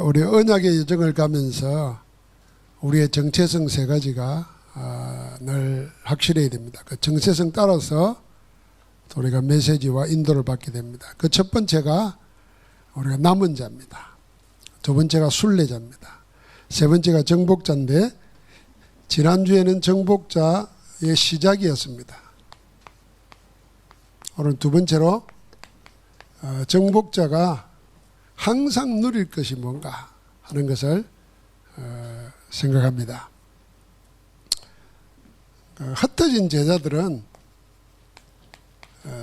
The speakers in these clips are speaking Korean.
우리 언약의 여정을 가면서 우리의 정체성 세 가지가 늘 확실해야 됩니다. 그 정체성 따라서 우리가 메시지와 인도를 받게 됩니다. 그 첫 번째가 우리가 남은 자입니다. 두 번째가 순례자입니다. 세 번째가 정복자인데 지난주에는 정복자의 시작이었습니다. 오늘 두 번째로 정복자가 항상 누릴 것이 뭔가 하는 것을 생각합니다. 흩어진 제자들은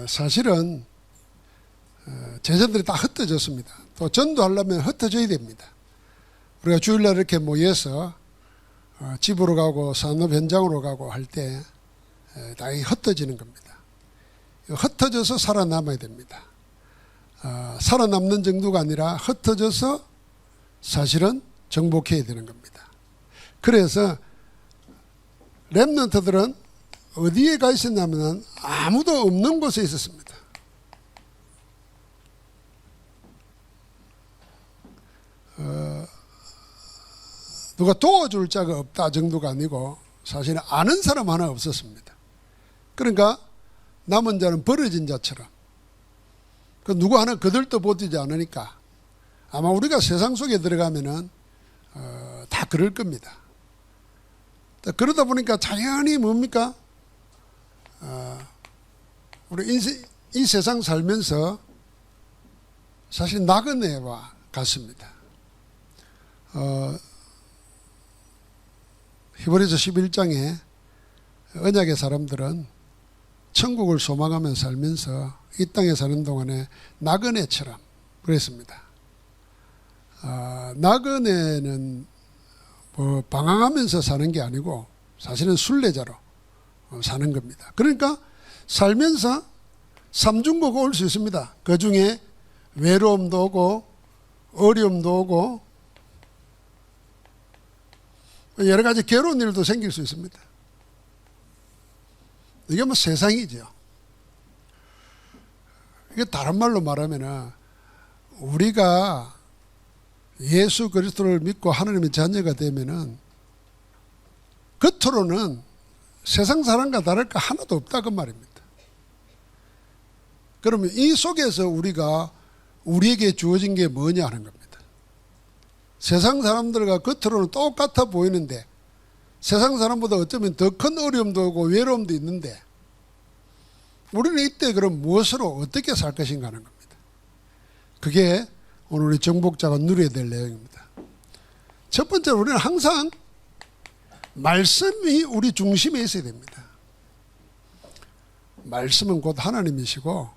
사실은 제자들이 다 흩어졌습니다. 또 전도하려면 흩어져야 됩니다. 우리가 주일날 이렇게 모여서 집으로 가고 산업 현장으로 가고 할 때 다 흩어지는 겁니다. 흩어져서 살아남아야 됩니다. 살아남는 정도가 아니라 흩어져서 사실은 정복해야 되는 겁니다. 그래서 렘넌트들은 어디에 가 있었냐면 아무도 없는 곳에 있었습니다. 누가 도와줄 자가 없다 정도가 아니고 사실은 아는 사람 하나 없었습니다. 그러니까 남은 자는 버려진 자처럼 그 누구 하나 거들떠 버티지 않으니까 아마 우리가 세상 속에 들어가면은 다 그럴 겁니다. 그러다 보니까 자연히 뭡니까? 우리 이 세상 살면서 사실 나그네와 같습니다. 히브리서 11장에 언약의 사람들은 천국을 소망하며 살면서 이 땅에 사는 동안에 나그네처럼 그랬습니다. 나그네는 뭐 방황하면서 사는 게 아니고 사실은 순례자로 사는 겁니다. 그러니까 살면서 삼중고가 올 수 있습니다. 그 중에 외로움도 오고 어려움도 오고 여러 가지 괴로운 일도 생길 수 있습니다. 이게 뭐 세상이죠. 이게 다른 말로 말하면 우리가 예수 그리스도를 믿고 하나님의 자녀가 되면은 겉으로는 세상 사람과 다를 거 하나도 없다 그 말입니다. 그러면 이 속에서 우리에게 주어진 게 뭐냐 하는 겁니다. 세상 사람들과 겉으로는 똑같아 보이는데 세상 사람보다 어쩌면 더 큰 어려움도 오고 외로움도 있는데 우리는 이때 그럼 무엇으로 어떻게 살 것인가 하는 겁니다. 그게 오늘 우리 정복자가 누려야 될 내용입니다. 첫 번째로 우리는 항상 말씀이 우리 중심에 있어야 됩니다. 말씀은 곧 하나님이시고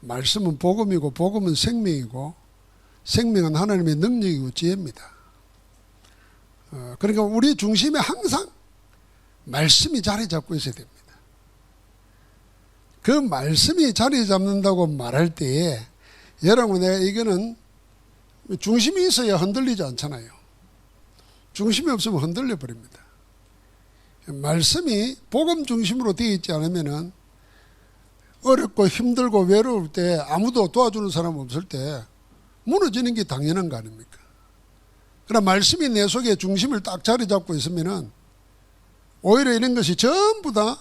말씀은 복음이고 복음은 생명이고 생명은 하나님의 능력이고 지혜입니다. 그러니까 우리 중심에 항상 말씀이 자리 잡고 있어야 됩니다. 그 말씀이 자리 잡는다고 말할 때에 여러분 내가 이거는 중심이 있어야 흔들리지 않잖아요. 중심이 없으면 흔들려 버립니다. 말씀이 복음 중심으로 되어 있지 않으면은 어렵고 힘들고 외로울 때 아무도 도와주는 사람 없을 때 무너지는 게 당연한 거 아닙니까? 그러나 말씀이 내 속에 중심을 딱 자리 잡고 있으면은 오히려 이런 것이 전부 다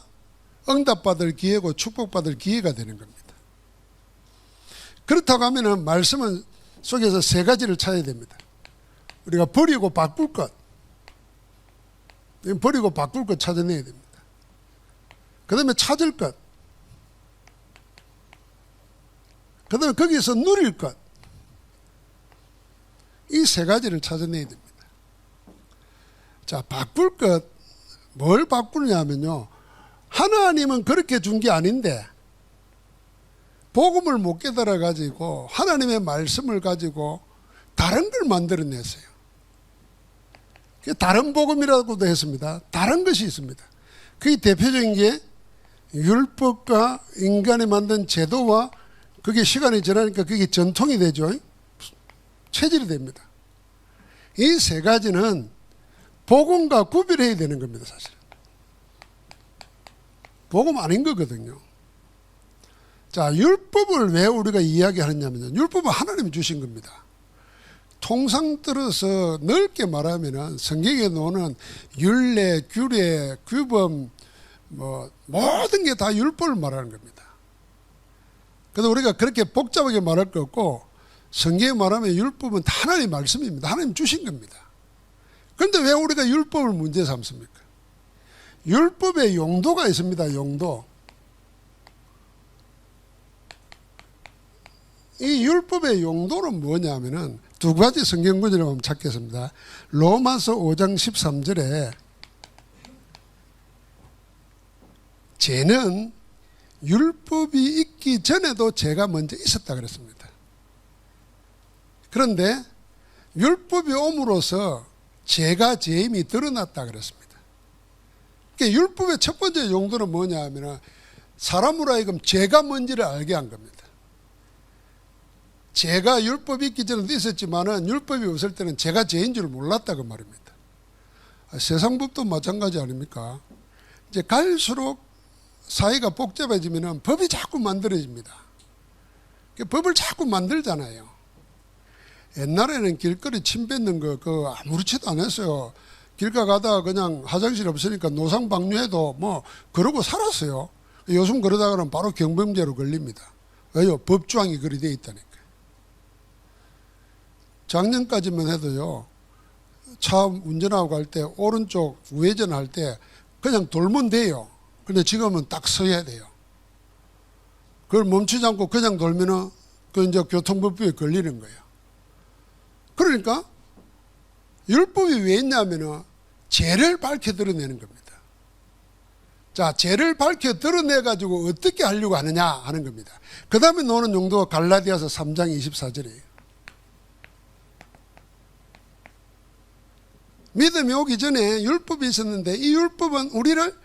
응답받을 기회고 축복받을 기회가 되는 겁니다. 그렇다고 하면은 말씀은 속에서 세 가지를 찾아야 됩니다. 우리가 버리고 바꿀 것, 버리고 바꿀 것 찾아내야 됩니다. 그 다음에 찾을 것, 그 다음에 거기서 누릴 것, 이 세 가지를 찾아내야 됩니다. 자, 바꿀 것, 뭘 바꾸냐면요. 하나님은 그렇게 준 게 아닌데 복음을 못 깨달아 가지고 하나님의 말씀을 가지고 다른 걸 만들어냈어요. 다른 복음이라고도 했습니다. 다른 것이 있습니다. 그게 대표적인 게 율법과 인간이 만든 제도와 그게 시간이 지나니까 그게 전통이 되죠. 체질이 됩니다. 이 세 가지는 복음과 구별해야 되는 겁니다. 사실은 복음 아닌 거거든요. 자, 율법을 왜 우리가 이야기하느냐면요. 율법은 하나님이 주신 겁니다. 통상 들어서 넓게 말하면은 성경에 나오는 율례, 규례, 규범 뭐 모든 게 다 율법을 말하는 겁니다. 그래서 우리가 그렇게 복잡하게 말할 거 없고 성경에 말하면 율법은 다 하나님의 말씀입니다. 하나님 주신 겁니다. 그런데 왜 우리가 율법을 문제 삼습니까? 율법의 용도가 있습니다. 용도. 이 율법의 용도는 뭐냐면은 두 가지 성경 구절을 한번 찾겠습니다. 로마서 5장 13절에 죄는 율법이 있기 전에도 죄가 먼저 있었다 그랬습니다. 그런데 율법이 옴으로써 죄가 죄임이 드러났다 그랬습니다. 그러니까 율법의 첫 번째 용도는 뭐냐 하면 사람으로 하여금 죄가 뭔지를 알게 한 겁니다. 죄가 율법이 있기 전에도 있었지만은 율법이 없을 때는 죄가 죄인 줄 몰랐다 그 말입니다. 세상 법도 마찬가지 아닙니까? 이제 갈수록 사회가 복잡해지면은 법이 자꾸 만들어집니다. 법을 자꾸 만들잖아요. 옛날에는 길거리 침 뱉는 거 그거 아무렇지도 않았어요. 길가 가다가 그냥 화장실 없으니까 노상 방류해도 뭐 그러고 살았어요. 요즘 그러다가는 바로 경범죄로 걸립니다. 왜요? 법조항이 그리 돼 있다니까. 작년까지만 해도요, 차 운전하고 갈 때 오른쪽 우회전할 때 그냥 돌면 돼요. 근데 지금은 딱 서야 돼요. 그걸 멈추지 않고 그냥 돌면은 그 이제 교통법규에 걸리는 거예요. 그러니까 율법이 왜 있냐면은 죄를 밝혀 드러내는 겁니다. 자, 죄를 밝혀 드러내 가지고 어떻게 하려고 하느냐 하는 겁니다. 그 다음에 나오는 용도가 갈라디아서 3장 24절이에요. 믿음이 오기 전에 율법이 있었는데 이 율법은 우리를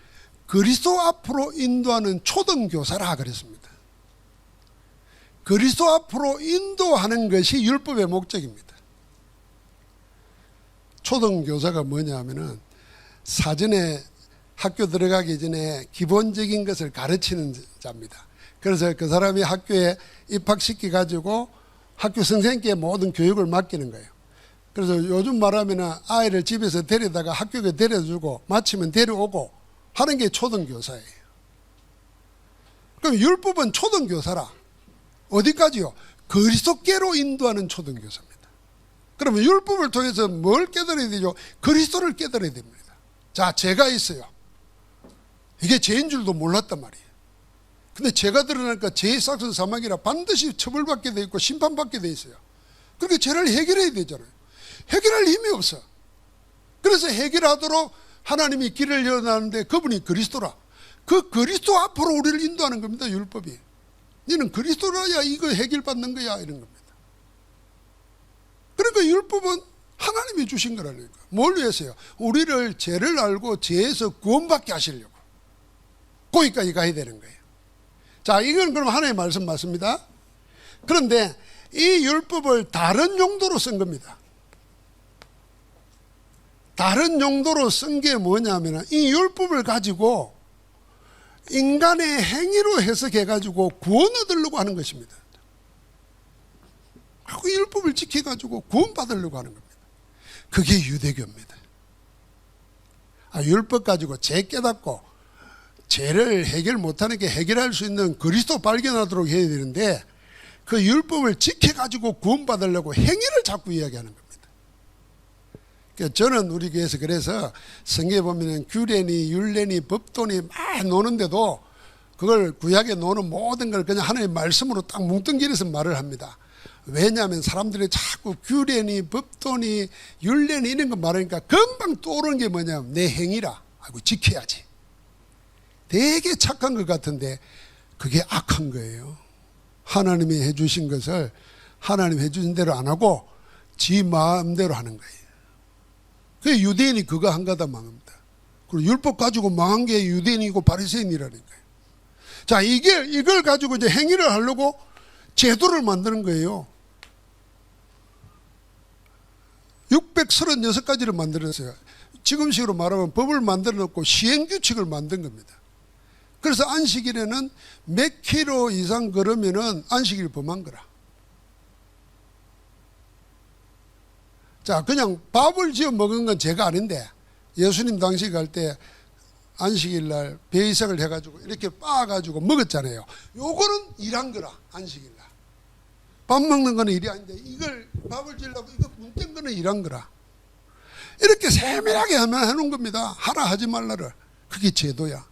그리스도 앞으로 인도하는 초등교사라 그랬습니다. 그리스도 앞으로 인도하는 것이 율법의 목적입니다. 초등교사가 뭐냐 하면은 사전에 학교 들어가기 전에 기본적인 것을 가르치는 자입니다. 그래서 그 사람이 학교에 입학시켜 가지고 학교 선생님께 모든 교육을 맡기는 거예요. 그래서 요즘 말하면 아이를 집에서 데려다가 학교에 데려주고 마치면 데려오고 하는 게 초등교사예요. 그럼 율법은 초등교사라. 어디까지요? 그리스도께로 인도하는 초등교사입니다. 그러면 율법을 통해서 뭘 깨달아야 되죠? 그리스도를 깨달아야 됩니다. 자, 죄가 있어요. 이게 죄인 줄도 몰랐단 말이에요. 근데 죄가 드러나니까 죄의 삭은 사망이라 반드시 처벌받게 돼 있고 심판받게 돼 있어요. 그렇게 죄를 해결해야 되잖아요. 해결할 힘이 없어. 그래서 해결하도록 하나님이 길을 열어놨는데 그분이 그리스도라. 그 그리스도 앞으로 우리를 인도하는 겁니다. 율법이. 너는 그리스도라야 이거 해결받는 거야 이런 겁니다. 그러니까 율법은 하나님이 주신 거라니까. 뭘 위해서요? 우리를 죄를 알고 죄에서 구원받게 하시려고. 거기까지 가야 되는 거예요. 자, 이건 그럼 하나님의 말씀 맞습니다. 그런데 이 율법을 다른 용도로 쓴 겁니다. 다른 용도로 쓴 게 뭐냐면 이 율법을 가지고 인간의 행위로 해석해 가지고 구원 얻으려고 하는 것입니다. 그 율법을 지켜 가지고 구원 받으려고 하는 겁니다. 그게 유대교입니다. 율법 가지고 죄 깨닫고 죄를 해결 못하는 게 해결할 수 있는 그리스도 발견하도록 해야 되는데 그 율법을 지켜 가지고 구원 받으려고 행위를 자꾸 이야기하는 겁니다. 저는 우리 교회에서 그래서 성경에 보면 규례니 율례니 법도니 막 노는데도 그걸 구약에 노는 모든 걸 그냥 하나님의 말씀으로 딱 뭉뚱그려서 말을 합니다. 왜냐하면 사람들이 자꾸 규례니 법도니 율례니 이런 거 말하니까 금방 떠오르는 게 뭐냐면 내 행위라. 아이고 지켜야지. 되게 착한 것 같은데 그게 악한 거예요. 하나님이 해주신 것을 하나님 해주신 대로 안 하고 지 마음대로 하는 거예요. 그 유대인이 그거 한 가다 망합니다. 그리고 율법 가지고 망한 게 유대인이고 바리새인이라는 거예요. 자, 이걸 가지고 이제 행위를 하려고 제도를 만드는 거예요. 636가지를 만들었어요. 지금식으로 말하면 법을 만들어 놓고 시행규칙을 만든 겁니다. 그래서 안식일에는 몇 킬로 이상 걸으면은 안식일 범한 거라. 자, 그냥 밥을 지어 먹은 건 죄가 아닌데 예수님 당시 갈 때 안식일 날 배이삭을 해가지고 이렇게 빻아가지고 먹었잖아요. 요거는 일한 거라. 안식일 날 밥 먹는 거는 일이 아닌데 이걸 밥을 지으려고 이거 문뗀 거는 일한 거라. 이렇게 세밀하게 하면 해놓은 겁니다. 하라 하지 말라를. 그게 제도야.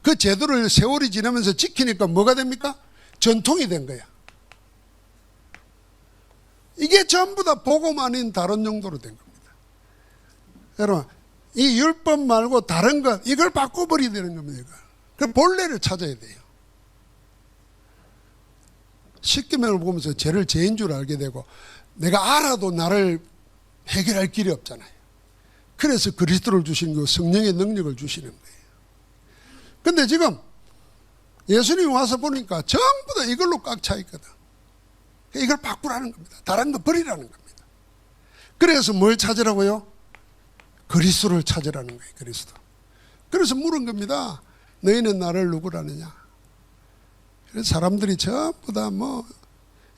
그 제도를 세월이 지나면서 지키니까 뭐가 됩니까? 전통이 된 거야. 이게 전부 다 복음 아닌 다른 용도로 된 겁니다. 여러분, 이 율법 말고 다른 것, 이걸 바꿔버려야 되는 겁니다. 그 본래를 찾아야 돼요. 십계명을 보면서 죄를 죄인 줄 알게 되고 내가 알아도 나를 해결할 길이 없잖아요. 그래서 그리스도를 주시는 거고 성령의 능력을 주시는 거예요. 근데 지금 예수님이 와서 보니까 전부 다 이걸로 꽉 차 있거든. 이걸 바꾸라는 겁니다. 다른 거 버리라는 겁니다. 그래서 뭘 찾으라고요? 그리스도를 찾으라는 거예요. 그리스도. 그래서 물은 겁니다. 너희는 나를 누구라느냐? 그래서 사람들이 전부 다 뭐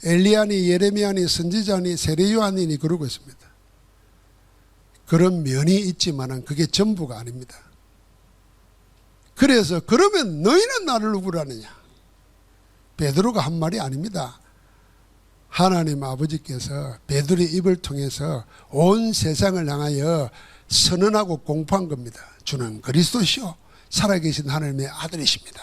엘리야니 예레미야니 선지자니 세례 요한이니 그러고 있습니다. 그런 면이 있지만은 그게 전부가 아닙니다. 그래서 그러면 너희는 나를 누구라느냐? 베드로가 한 말이 아닙니다. 하나님 아버지께서 베드로의 입을 통해서 온 세상을 향하여 선언하고 공포한 겁니다. 주는 그리스도시요 살아계신 하나님의 아들이십니다.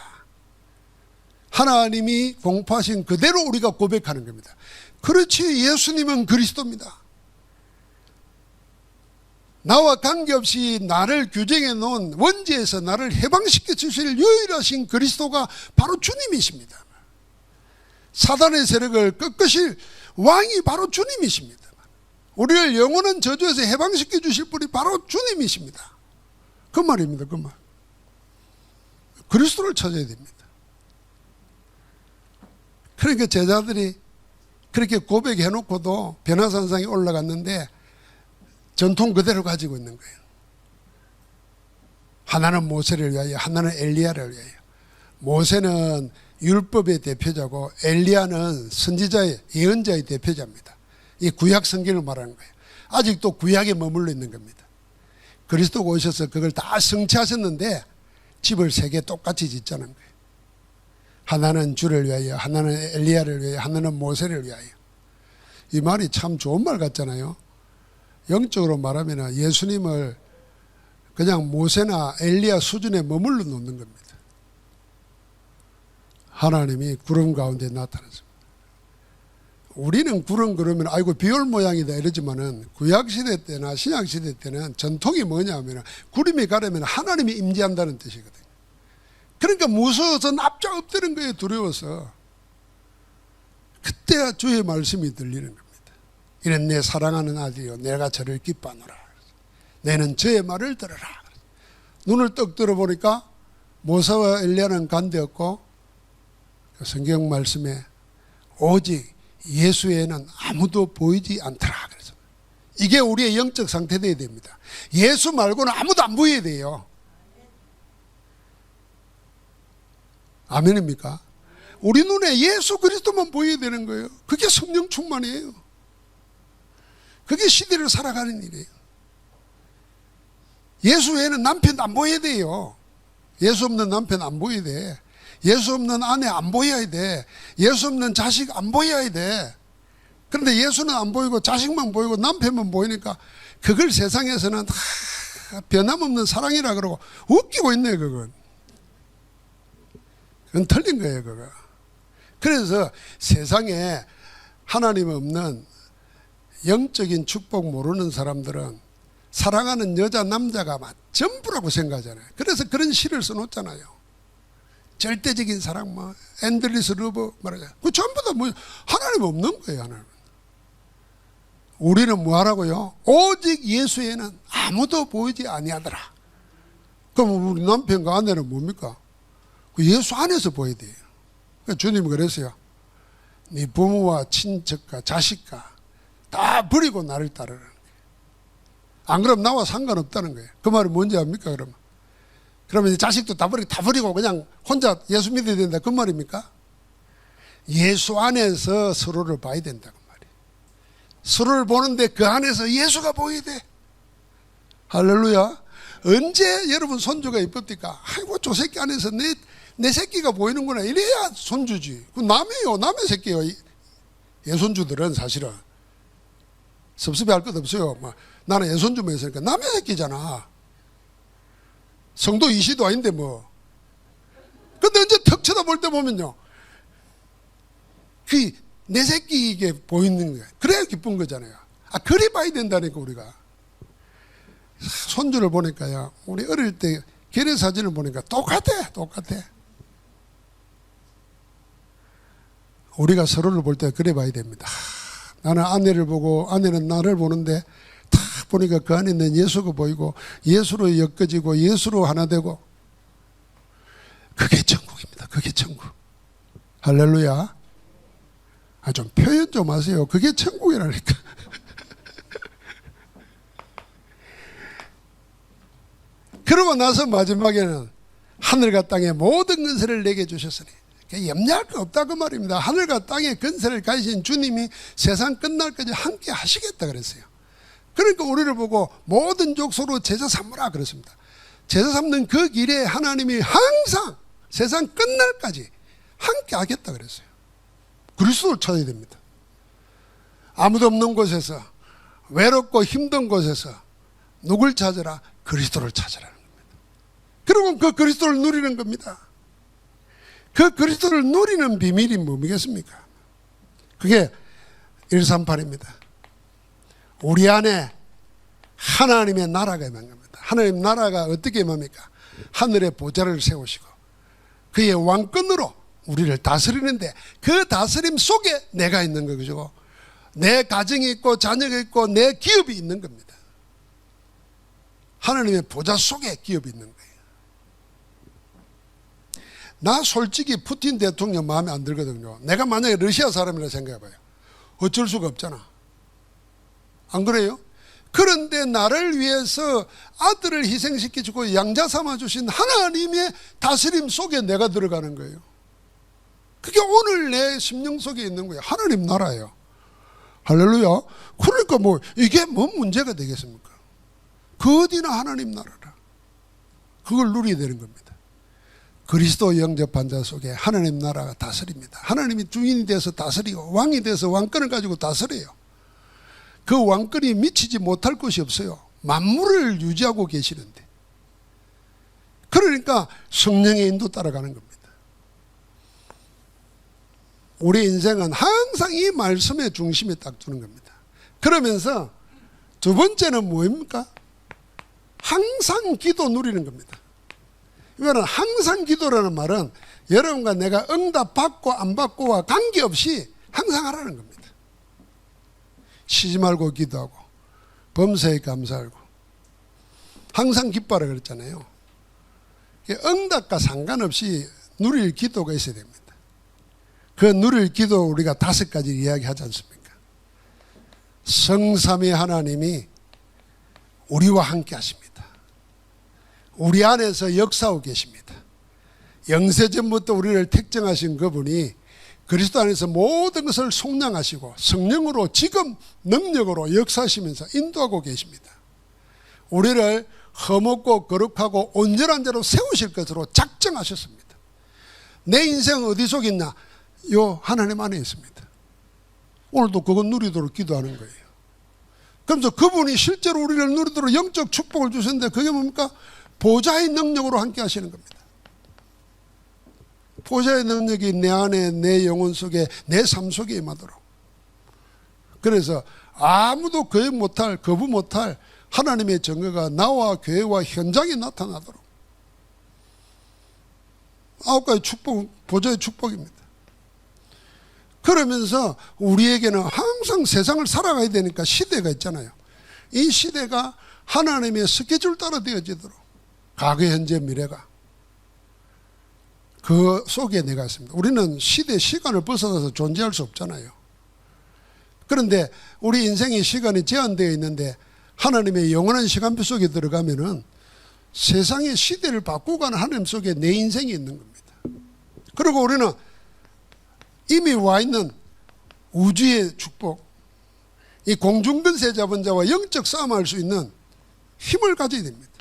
하나님이 공포하신 그대로 우리가 고백하는 겁니다. 그렇지, 예수님은 그리스도입니다. 나와 관계없이 나를 규정해 놓은 원죄에서 나를 해방시켜 주실 유일하신 그리스도가 바로 주님이십니다. 사단의 세력을 꺾으실 왕이 바로 주님이십니다. 우리를 영원한 저주에서 해방시켜 주실 분이 바로 주님이십니다. 그 말입니다. 그 말. 그리스도를 찾아야 됩니다. 그러니까 제자들이 그렇게 고백해 놓고도 변화산상에 올라갔는데 전통 그대로 가지고 있는 거예요. 하나는 모세를 위하여, 하나는 엘리야를 위하여. 모세는 율법의 대표자고 엘리야는 선지자의 예언자의 대표자입니다. 이 구약 성경을 말하는 거예요. 아직도 구약에 머물러 있는 겁니다. 그리스도가 오셔서 그걸 다 성취하셨는데 집을 세 개 똑같이 짓자는 거예요. 하나는 주를 위하여, 하나는 엘리야를 위하여, 하나는 모세를 위하여. 이 말이 참 좋은 말 같잖아요. 영적으로 말하면 예수님을 그냥 모세나 엘리야 수준에 머물러 놓는 겁니다. 하나님이 구름 가운데 나타났습니다. 우리는 구름 그러면 아이고 비올 모양이다 이러지만은 구약시대 때나 신약시대 때는 전통이 뭐냐 하면 구름이 가려면 하나님이 임재한다는 뜻이거든요. 그러니까 무서워서 납작 엎드는 거예요. 두려워서. 그때야 주의 말씀이 들리는 겁니다. 이는 내 사랑하는 아들이요 내가 저를 기뻐하노라. 너는 저의 말을 들으라. 눈을 떡 들어보니까 모세와 엘리야는 간데없고 성경 말씀에 오직 예수 외에는 아무도 보이지 않더라. 그래서 이게 우리의 영적 상태 되어야 됩니다. 예수 말고는 아무도 안 보여야 돼요. 아멘입니까? 우리 눈에 예수 그리스도만 보여야 되는 거예요. 그게 성령 충만이에요. 그게 시대를 살아가는 일이에요. 예수 외에는 남편 안 보여야 돼요. 예수 없는 남편 안 보여야 돼. 예수 없는 아내 안 보여야 돼. 예수 없는 자식 안 보여야 돼. 그런데 예수는 안 보이고 자식만 보이고 남편만 보이니까 그걸 세상에서는 변함없는 사랑이라 그러고 웃기고 있네. 그건 틀린 거예요. 그거. 그래서 세상에 하나님 없는 영적인 축복 모르는 사람들은 사랑하는 여자 남자가 전부라고 생각하잖아요. 그래서 그런 시를 써놓잖아요. 절대적인 사랑, 뭐 앤드리스 러브 말하잖아요. 그 전부 다 뭐 하나님 없는 거예요. 하나님. 우리는 뭐 하라고요? 오직 예수에는 아무도 보이지 아니하더라. 그럼 우리 남편과 아내는 뭡니까? 그 예수 안에서 보여야 돼요. 그러니까 주님이 그랬어요. 네 부모와 친척과 자식과 다 버리고 나를 따르라는 거예요. 안 그러면 나와 상관없다는 거예요. 그 말이 뭔지 압니까? 그러면 이제 자식도 다 버리고 그냥 혼자 예수 믿어야 된다. 그 말입니까? 예수 안에서 서로를 봐야 된다고 말이에요. 서로를 보는데 그 안에서 예수가 보여야 돼. 할렐루야. 언제 여러분 손주가 이쁩니까? 아이고 저 새끼 안에서 내 새끼가 보이는구나. 이래야 손주지. 그 남이요. 남의 새끼요. 예손주들은 사실은 섭섭해할 것 없어요. 나는 예손주만 했으니까 남의 새끼잖아. 성도 이시도 아닌데 뭐. 근데 언제 턱 쳐다볼 때 보면요, 내 새끼 이게 보이는 거야. 그래야 기쁜 거잖아요. 그래 봐야 된다니까 우리가. 손주를 보니까요, 우리 어릴 때 결혼 사진을 보니까 똑같아. 우리가 서로를 볼 때 그래 봐야 됩니다. 나는 아내를 보고 아내는 나를 보는데 딱 보니까 그 안에 있는 예수가 보이고 예수로 엮어지고 예수로 하나 되고, 그게 천국입니다. 그게 천국. 할렐루야. 좀 표현 좀 하세요. 그게 천국이라니까. 그러고 나서 마지막에는 하늘과 땅의 모든 근세를 내게 주셨으니, 염려할 거 없다 그 말입니다. 하늘과 땅의 근세를 가지신 주님이 세상 끝날까지 함께 하시겠다 그랬어요. 그러니까 우리를 보고 모든 족속으로 제자 삼으라 그랬습니다. 제자 삼는 그 길에 하나님이 항상 세상 끝날까지 함께 하겠다 그랬어요. 그리스도를 찾아야 됩니다. 아무도 없는 곳에서, 외롭고 힘든 곳에서 누굴 찾으라? 그리스도를 찾으라는 겁니다. 그리고 그 그리스도를 누리는 겁니다. 그 그리스도를 누리는 비밀이 뭡니겠습니까? 그게 138입니다. 우리 안에 하나님의 나라가 임한 겁니다. 하나님 나라가 어떻게 임합니까? 하늘의 보좌를 세우시고 그의 왕권으로 우리를 다스리는데, 그 다스림 속에 내가 있는 거죠. 내 가정이 있고 자녀가 있고 내 기업이 있는 겁니다. 하나님의 보좌 속에 기업이 있는 거예요. 나 솔직히 푸틴 대통령 마음에 안 들거든요. 내가 만약에 러시아 사람이라 생각해봐요. 어쩔 수가 없잖아. 안 그래요? 그런데 나를 위해서 아들을 희생시켜주고 양자 삼아주신 하나님의 다스림 속에 내가 들어가는 거예요. 그게 오늘 내 심령 속에 있는 거예요. 하나님 나라예요. 할렐루야. 그러니까 이게 뭔 문제가 되겠습니까? 그 어디나 하나님 나라라. 그걸 누리게 되는 겁니다. 그리스도 영접한 자 속에 하나님 나라가 다스립니다. 하나님이 주인이 돼서 다스리고 왕이 돼서 왕권을 가지고 다스려요. 그 왕권이 미치지 못할 것이 없어요. 만물을 유지하고 계시는데. 그러니까 성령의 인도 따라가는 겁니다. 우리 인생은 항상 이 말씀의 중심에 딱 두는 겁니다. 그러면서 두 번째는 뭐입니까? 항상 기도 누리는 겁니다. 이거는 항상 기도라는 말은 여러분과 내가 응답 받고 안 받고와 관계없이 항상 하라는 겁니다. 쉬지 말고 기도하고 범사에 감사하고 항상 기뻐하라 그랬잖아요. 응답과 상관없이 누릴 기도가 있어야 됩니다. 그 누릴 기도 우리가 5가지 이야기하지 않습니까? 성삼위 하나님이 우리와 함께 하십니다. 우리 안에서 역사하고 계십니다. 영세전부터 우리를 택정하신 그분이 그리스도 안에서 모든 것을 속량하시고 성령으로 지금 능력으로 역사하시면서 인도하고 계십니다. 우리를 흠없고 거룩하고 온전한 자로 세우실 것으로 작정하셨습니다. 내 인생은 어디 속에 있나? 요 하나님 안에 있습니다. 오늘도 그건 누리도록 기도하는 거예요. 그러면서 그분이 실제로 우리를 누리도록 영적 축복을 주셨는데 그게 뭡니까? 보좌의 능력으로 함께 하시는 겁니다. 보좌의 능력이 내 안에, 내 영혼 속에, 내 삶 속에 임하도록. 그래서 아무도 거부 못할 하나님의 정의가 나와 교회와 현장에 나타나도록. 9가지 축복, 보좌의 축복입니다. 그러면서 우리에게는 항상 세상을 살아가야 되니까 시대가 있잖아요. 이 시대가 하나님의 스케줄 따라 되어지도록 과거, 현재, 미래가 그 속에 내가 있습니다. 우리는 시대, 시간을 벗어나서 존재할 수 없잖아요. 그런데 우리 인생의 시간이 제한되어 있는데 하나님의 영원한 시간표 속에 들어가면은 세상의 시대를 바꾸고 가는 하나님 속에 내 인생이 있는 겁니다. 그리고 우리는 이미 와 있는 우주의 축복, 이 공중근세 잡은 자와 영적 싸움할 수 있는 힘을 가져야 됩니다.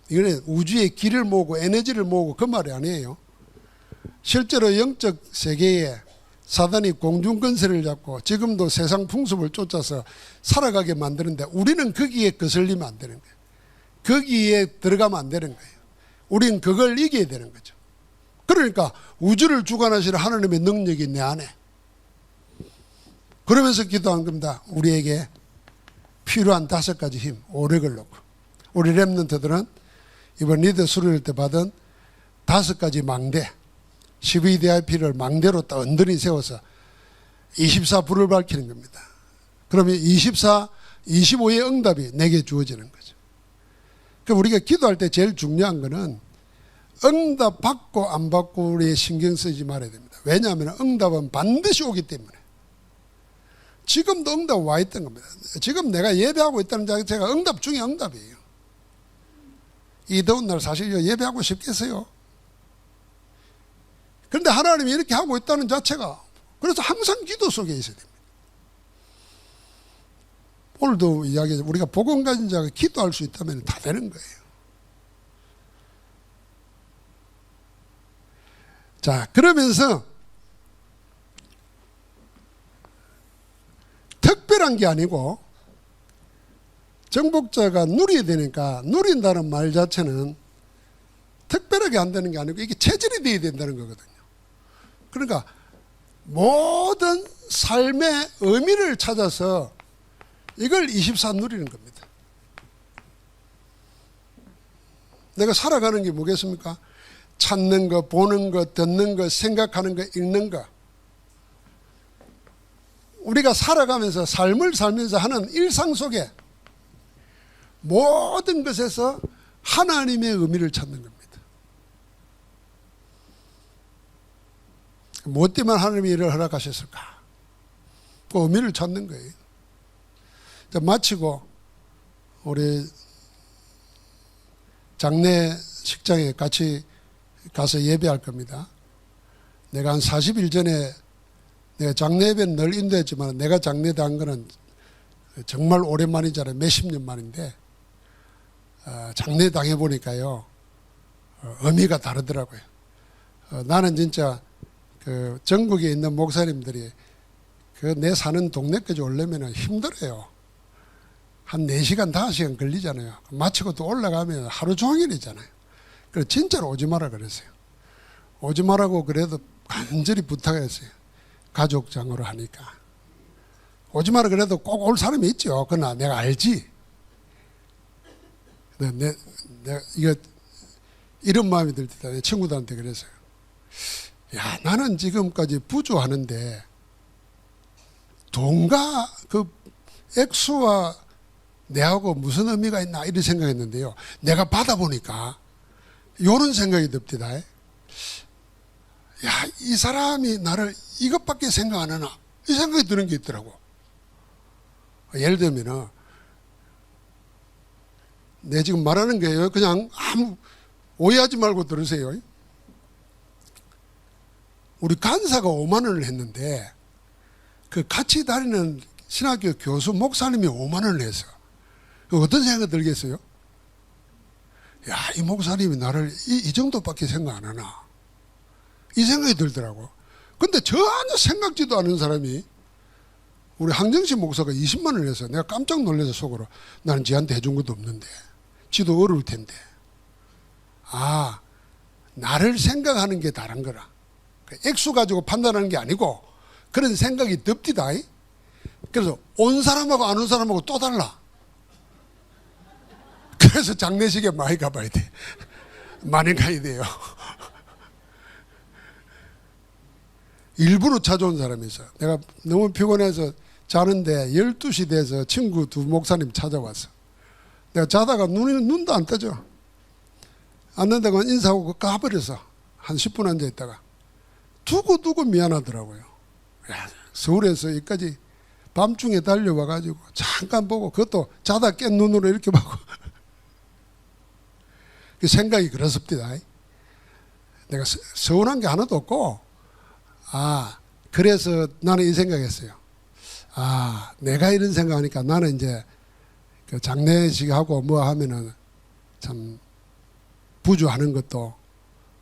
이거는 우주의 길을 모으고 에너지를 모으고 그 말이 아니에요. 실제로 영적 세계에 사단이 공중근세를 잡고 지금도 세상 풍습을 쫓아서 살아가게 만드는데 우리는 거기에 거슬리면 안 되는 거예요. 거기에 들어가면 안 되는 거예요. 우리는 그걸 이겨야 되는 거죠. 그러니까 우주를 주관하시는 하나님의 능력이 내 안에. 그러면서 기도한 겁니다. 우리에게 필요한 5가지 힘, 오력을 놓고. 우리 랩런트들은 이번 리더 수료할 때 받은 5가지 망대, 12DIP를 망대로 딱 언더니 세워서 24불을 밝히는 겁니다. 그러면 24, 25의 응답이 내게 주어지는 거죠. 그러니까 우리가 기도할 때 제일 중요한 거는 응답 받고 안 받고 우리 신경 쓰지 말아야 됩니다. 왜냐하면 응답은 반드시 오기 때문에. 지금도 응답 와 있던 겁니다. 지금 내가 예배하고 있다는 자체가 응답 중에 응답이에요. 이 더운 날 사실 예배하고 싶겠어요? 그런데 하나님이 이렇게 하고 있다는 자체가, 그래서 항상 기도 속에 있어야 됩니다. 오늘도 이야기해서 우리가 복음 가진 자가 기도할 수 있다면 다 되는 거예요. 자, 그러면서 특별한 게 아니고 정복자가 누려야 되니까, 누린다는 말 자체는 특별하게 안 되는 게 아니고 이게 체질이 되어야 된다는 거거든요. 그러니까 모든 삶의 의미를 찾아서 이걸 24 누리는 겁니다. 내가 살아가는 게 뭐겠습니까? 찾는 거, 보는 거, 듣는 거, 생각하는 거, 읽는 거. 우리가 살아가면서 삶을 살면서 하는 일상 속에 모든 것에서 하나님의 의미를 찾는 겁니다. 무엇 때문에 하나님이 이를 허락하셨을까? 그 의미를 찾는 거예요. 자, 마치고 우리 장례식장에 같이 가서 예배할 겁니다. 내가 한 40일 전에 내가 장례 예배는 늘 인도했지만 내가 장례한 거는 정말 오랜만이잖아요. 몇십 년 만인데 장례 당해보니까요 의미가 다르더라고요. 나는 진짜 그 전국에 있는 목사님들이 그 내 사는 동네까지 오려면 힘들어요. 한 4시간, 5시간 걸리잖아요. 마치고 또 올라가면 하루 종일이잖아요. 그래서 진짜로 오지 마라 그랬어요. 오지 마라고 그래도 간절히 부탁했어요. 가족장으로 하니까. 오지 마라 그래도 꼭 올 사람이 있죠. 그러나 내가 알지. 내가 이거 이런 마음이 들 때 내 친구들한테 그랬어요. 야, 나는 지금까지 부조하는데 돈과 그 액수와 내하고 무슨 의미가 있나 이런 생각했는데요. 내가 받아보니까 이런 생각이 듭니다. 야, 이 사람이 나를 이것밖에 생각 안 하나? 이 생각이 드는 게 있더라고. 예를 들면은 내 지금 말하는 거예요. 그냥 아무 오해하지 말고 들으세요. 우리 간사가 5만 원을 했는데 그 같이 다니는 신학교 교수 목사님이 5만 원을 했어. 어떤 생각이 들겠어요? 야, 이 목사님이 나를 이 정도밖에 생각 안 하나? 이 생각이 들더라고. 근데 전혀 생각지도 않은 사람이 우리 항정신 목사가 20만 원을 해서 내가 깜짝 놀라서 속으로 나는 지한테 해준 것도 없는데 지도 어려울 텐데. 아, 나를 생각하는 게 다른 거라. 액수 가지고 판단하는 게 아니고 그런 생각이 듭디다. 그래서 온 사람하고 안 온 사람하고 또 달라. 그래서 장례식에 많이 가봐야 돼. 많이 가야 돼요. 일부러 찾아온 사람이 있어. 내가 너무 피곤해서 자는데 12시 돼서 친구 2 목사님 찾아왔어. 내가 자다가 눈도 안 떠져. 안 뜬다고 인사하고 가버려서 한 10분 앉아있다가 두고 미안하더라고요. 야, 서울에서 여기까지 밤중에 달려와가지고 잠깐 보고 그것도 자다 깬 눈으로 이렇게 보고 그 생각이 그렇습니다. 내가 서운한 게 하나도 없고, 아, 그래서 나는 이 생각했어요. 내가 이런 생각하니까 나는 이제 그 장례식하고 뭐 하면은 참 부주하는 것도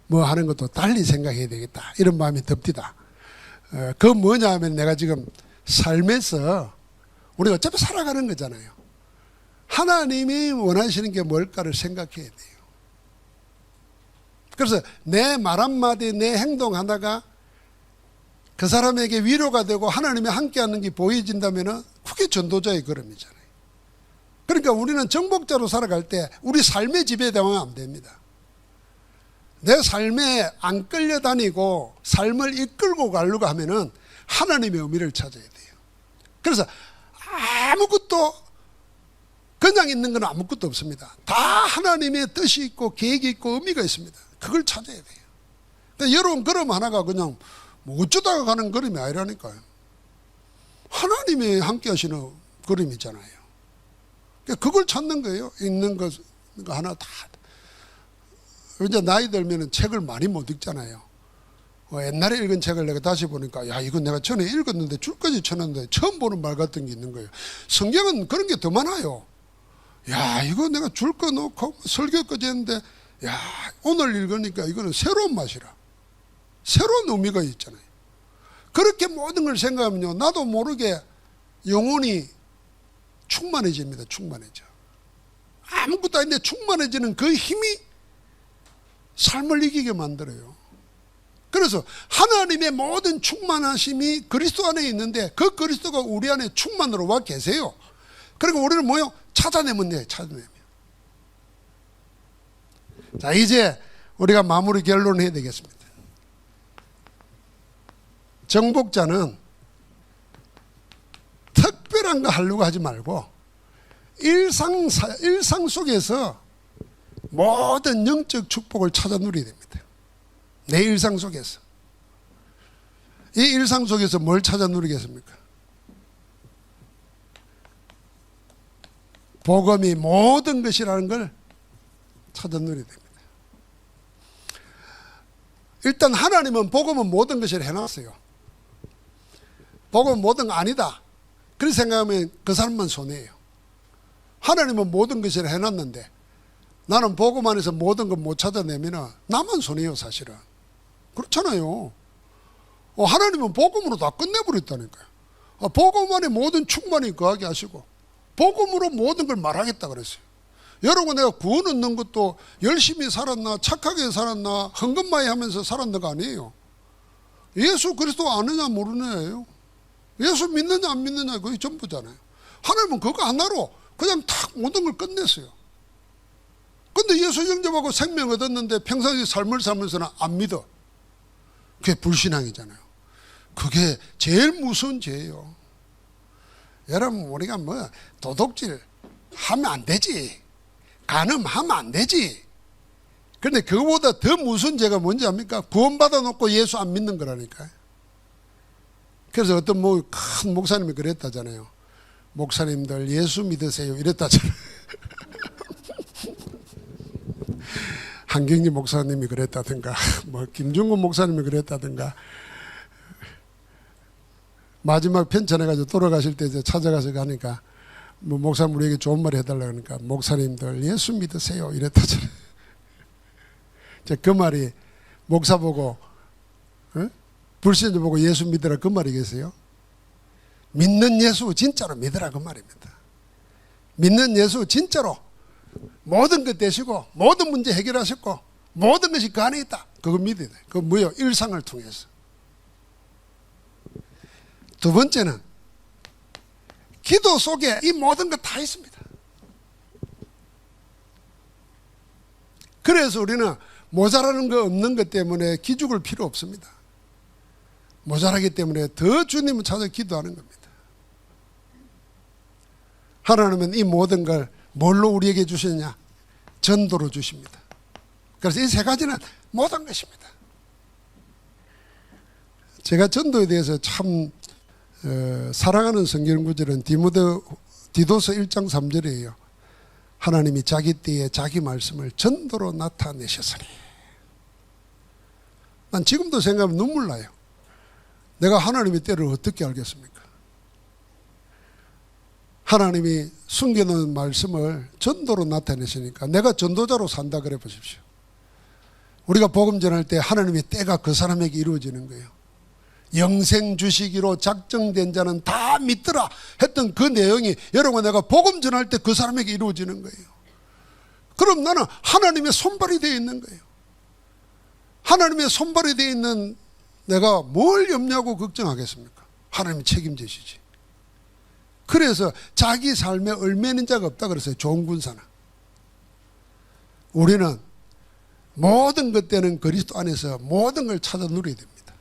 뭐 하는 것도 달리 생각해야 되겠다. 이런 마음이 듭디다. 그 뭐냐 하면 내가 지금 삶에서 우리가 어차피 살아가는 거잖아요. 하나님이 원하시는 게 뭘까를 생각해야 돼요. 그래서 내 말 한마디, 내 행동 하나가 그 사람에게 위로가 되고 하나님이 함께하는 게 보여진다면 그게 전도자의 걸음이잖아요. 그러니까 우리는 정복자로 살아갈 때 우리 삶의 지배당하면 안 됩니다. 내 삶에 안 끌려다니고 삶을 이끌고 가려고 하면은 하나님의 의미를 찾아야 돼요. 그래서 아무것도 그냥 있는 건 아무것도 없습니다. 다 하나님의 뜻이 있고 계획이 있고 의미가 있습니다. 그걸 찾아야 돼요. 근데 여러분 걸음 하나가 그냥 뭐 어쩌다가 가는 걸음이 아니라니까요. 하나님이 함께 하시는 걸음이잖아요. 그걸 찾는 거예요. 읽는 거 하나 다. 이제 나이 들면 책을 많이 못 읽잖아요. 옛날에 읽은 책을 내가 다시 보니까 야 이건 내가 전에 읽었는데 줄거지 쳤는데 처음 보는 말 같은 게 있는 거예요. 성경은 그런 게 더 많아요. 야 이거 내가 줄거 놓고 설교까지 했는데 야 오늘 읽으니까 이거는 새로운 맛이라. 새로운 의미가 있잖아요. 그렇게 모든 걸 생각하면요 나도 모르게 영혼이 충만해집니다. 충만해져. 아무것도 아닌데 충만해지는 그 힘이 삶을 이기게 만들어요. 그래서 하나님의 모든 충만하심이 그리스도 안에 있는데 그 그리스도가 우리 안에 충만으로 와 계세요. 그리고 우리는 뭐요? 찾아내면 돼요. 찾아내면. 자 이제 우리가 마무리 결론을 해야 되겠습니다. 정복자는 특별한 거 하려고 하지 말고 일상 속에서 모든 영적 축복을 찾아 누려야 됩니다. 내 일상 속에서. 이 일상 속에서 뭘 찾아 누리겠습니까? 복음이 모든 것이라는 걸 찾아 누려야 됩니다. 일단 하나님은 복음은 모든 것을 해놨어요. 복음은 모든 거 아니다. 그렇게 생각하면 그 사람만 손해예요. 하나님은 모든 것을 해놨는데 나는 복음 안에서 모든 걸 못 찾아내면 나만 손해요 사실은. 그렇잖아요. 하나님은 복음으로 다 끝내버렸다니까요. 복음 안에 모든 충만히 거하게 하시고 복음으로 모든 걸 말하겠다 그랬어요. 여러분 내가 구원 얻는 것도 열심히 살았나 착하게 살았나 헌금마이 하면서 살았나가 아니에요. 예수 그리스도 아느냐 모르느냐예요. 예수 믿느냐 안 믿느냐 그게 전부잖아요. 하나님은 그거 하나로 그냥 탁 모든 걸 끝냈어요. 근데 예수 영접하고 생명 얻었는데 평상시 삶을 살면서는 안 믿어. 그게 불신앙이잖아요. 그게 제일 무서운 죄예요. 여러분 우리가 뭐 도둑질 하면 안 되지. 간음하면 안 되지. 그런데 그거보다 더 무서운 죄가 뭔지 압니까? 구원받아 놓고 예수 안 믿는 거라니까요. 그래서 어떤 큰 목사님이 그랬다잖아요. 목사님들 예수 믿으세요 이랬다잖아요. 한경리 목사님이 그랬다든가 뭐 김중근 목사님이 그랬다든가 마지막 편찬해가지고 돌아가실 때 이제 찾아가서 가니까 뭐 목사님 우리에게 좋은 말 해달라 그러니까 목사님들 예수 믿으세요 이랬다잖아요. 그 말이 목사 보고 불신자 보고 예수 믿으라 그 말이겠어요? 믿는 예수 진짜로 믿으라 그 말입니다. 믿는 예수 진짜로 모든 것 되시고 모든 문제 해결하셨고 모든 것이 그 안에 있다. 그거 믿어야 돼. 그거 뭐예요? 일상을 통해서. 두 번째는 기도 속에 이 모든 것 다 있습니다. 그래서 우리는 모자라는 거 없는 것 때문에 기죽을 필요 없습니다. 모자라기 때문에 더 주님을 찾아 기도하는 겁니다. 하나님은 이 모든 걸 뭘로 우리에게 주시느냐? 전도로 주십니다. 그래서 이 세 가지는 모든 것입니다. 제가 전도에 대해서 참 사랑하는 성경 구절은 디도서 1장 3절이에요. 하나님이 자기 때에 자기 말씀을 전도로 나타내셨으니. 난 지금도 생각하면 눈물 나요. 내가 하나님의 때를 어떻게 알겠습니까? 하나님이 숨겨놓은 말씀을 전도로 나타내시니까 내가 전도자로 산다 그래 보십시오. 우리가 복음 전할 때 하나님의 때가 그 사람에게 이루어지는 거예요. 영생 주시기로 작정된 자는 다 믿더라 했던 그 내용이 여러분 내가 복음 전할 때 그 사람에게 이루어지는 거예요. 그럼 나는 하나님의 손발이 되어 있는 거예요. 하나님의 손발이 되어 있는 내가 뭘 염려하고 걱정하겠습니까? 하나님이 책임지시지. 그래서 자기 삶에 얽매이는 자가 없다 그랬어요. 좋은 군사는. 우리는 모든 것 때는 그리스도 안에서 모든 걸 찾아 누려야 됩니다.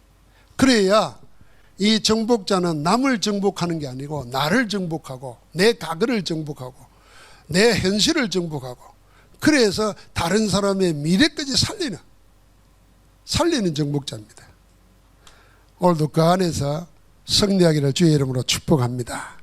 그래야 이 정복자는 남을 정복하는 게 아니고 나를 정복하고 내 과거를 정복하고 내 현실을 정복하고 그래서 다른 사람의 미래까지 살리는 정복자입니다. 오늘도 그 안에서 승리하기를 주의 이름으로 축복합니다.